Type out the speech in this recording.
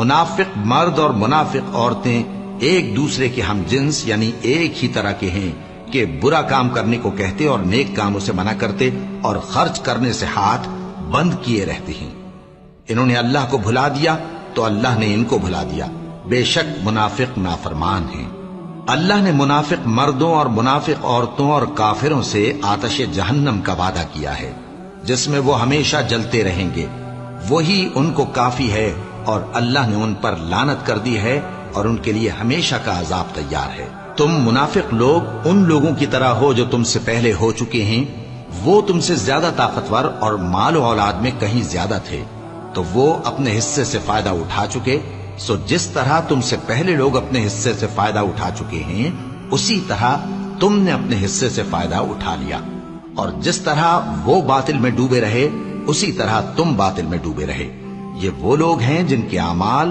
منافق مرد اور منافق عورتیں ایک دوسرے کے ہم جنس یعنی ایک ہی طرح کے ہیں کہ برا کام کرنے کو کہتے اور نیک کاموں سے منع کرتے اور خرچ کرنے سے ہاتھ بند کیے رہتے ہیں۔ انہوں نے اللہ کو بھلا دیا تو اللہ نے ان کو بھلا دیا، بے شک منافق نافرمان ہیں۔ اللہ نے منافق مردوں اور منافق عورتوں اور کافروں سے آتش جہنم کا وعدہ کیا ہے جس میں وہ ہمیشہ جلتے رہیں گے، وہی ان کو کافی ہے، اور اللہ نے ان پر لعنت کر دی ہے اور ان کے لیے ہمیشہ کا عذاب تیار ہے۔ تم منافق لوگ ان لوگوں کی طرح ہو جو تم سے پہلے ہو چکے ہیں، وہ تم سے زیادہ طاقتور اور مال و اولاد میں کہیں زیادہ تھے، تو وہ اپنے حصے سے فائدہ اٹھا چکے، سو جس طرح تم سے پہلے لوگ اپنے حصے سے فائدہ اٹھا چکے ہیں اسی طرح تم نے اپنے حصے سے فائدہ اٹھا لیا، اور جس طرح وہ باطل میں ڈوبے رہے اسی طرح تم باطل میں ڈوبے رہے۔ یہ وہ لوگ ہیں جن کے اعمال